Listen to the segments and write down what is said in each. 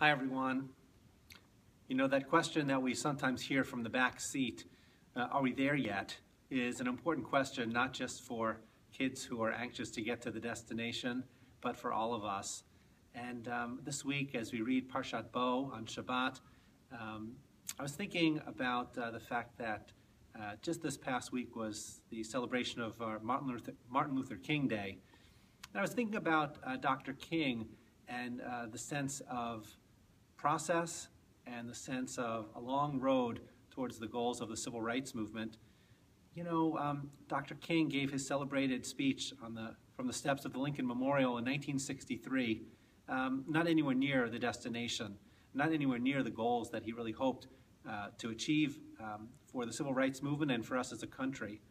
Hi, everyone. You know, that question that we sometimes hear from the back seat, are we there yet, is an important question, not just for kids who are anxious to get to the destination, but for all of us. And this week, as we read Parashat Bo on Shabbat, I was thinking about the fact that just this past week was the celebration of Martin Luther King Day. And I was thinking about Dr. King and the sense of process and the sense of a long road towards the goals of the civil rights movement. You know, Dr. King gave his celebrated speech from the steps of the Lincoln Memorial in 1963, not anywhere near the destination, not anywhere near the goals that he really hoped to achieve for the civil rights movement and for us as a country.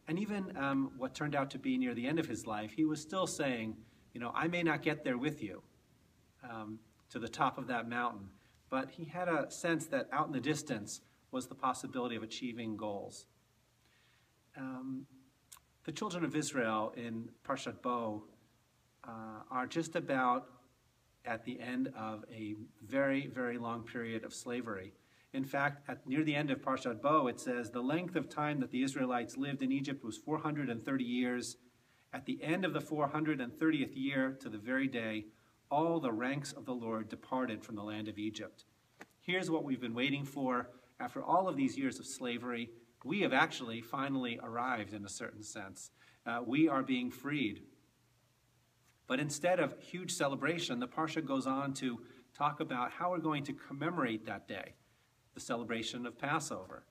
And even what turned out to be near the end of his life, he was still saying, you know, I may not get there with you to the top of that mountain, but he had a sense that out in the distance was the possibility of achieving goals. The children of Israel in Parashat Bo are just about at the end of a very, very long period of slavery. In fact, near the end of Parashat Bo, it says, the length of time that the Israelites lived in Egypt was 430 years. At the end of the 430th year, to the very day, all the ranks of the Lord departed from the land of Egypt. Here's what we've been waiting for. After all of these years of slavery, we have actually finally arrived in a certain sense. We are being freed. But instead of huge celebration, the Parsha goes on to talk about how we're going to commemorate that day, the celebration of Passover.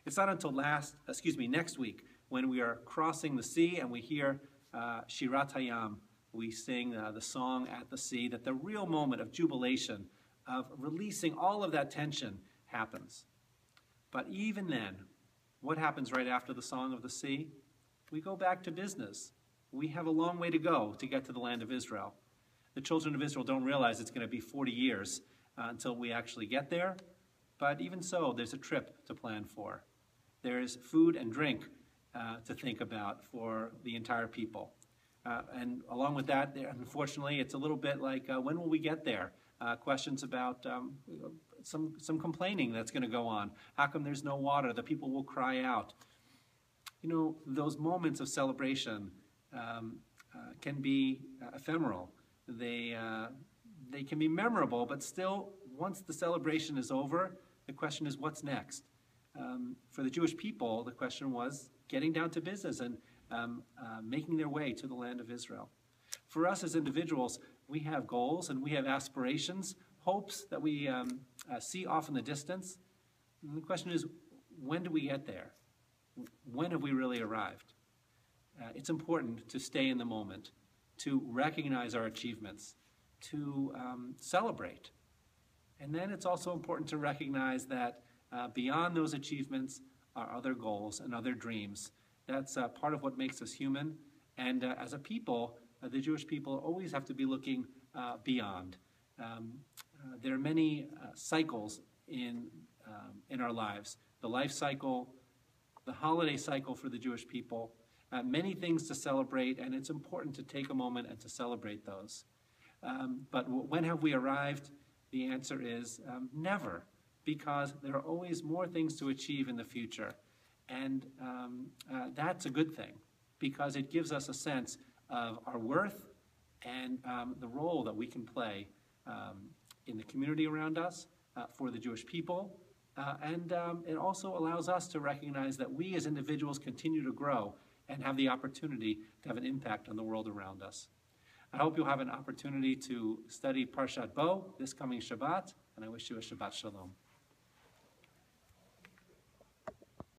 It's not until next week when we are crossing the sea and we hear Shirat Hayam, we sing the song at the sea, that the real moment of jubilation, of releasing all of that tension happens. But even then, what happens right after the song of the sea? We go back to business. We have a long way to go to get to the land of Israel. The children of Israel don't realize it's going to be 40 years until we actually get there. But even so, there's a trip to plan for. There's food and drink to think about for the entire people. And along with that, unfortunately, it's a little bit like, when will we get there? Questions about some complaining that's going to go on. How come there's no water? The people will cry out. You know, those moments of celebration can be ephemeral. They can be memorable, but still, once the celebration is over, the question is, what's next? For the Jewish people, the question was getting down to business and making their way to the land of Israel. For us as individuals, we have goals and we have aspirations, hopes that we see off in the distance. And the question is, when do we get there? When have we really arrived? It's important to stay in the moment, to recognize our achievements, to celebrate. And then it's also important to recognize that beyond those achievements are other goals and other dreams. That's part of what makes us human. And as a people, the Jewish people always have to be looking beyond. There are many cycles in our lives. The life cycle, the holiday cycle for the Jewish people, many things to celebrate, and it's important to take a moment and to celebrate those. But when have we arrived? The answer is never, because there are always more things to achieve in the future. And that's a good thing, because it gives us a sense of our worth and the role that we can play in the community around us, for the Jewish people. And it also allows us to recognize that we as individuals continue to grow and have the opportunity to have an impact on the world around us. I hope you'll have an opportunity to study Parashat Bo this coming Shabbat, and I wish you a Shabbat Shalom.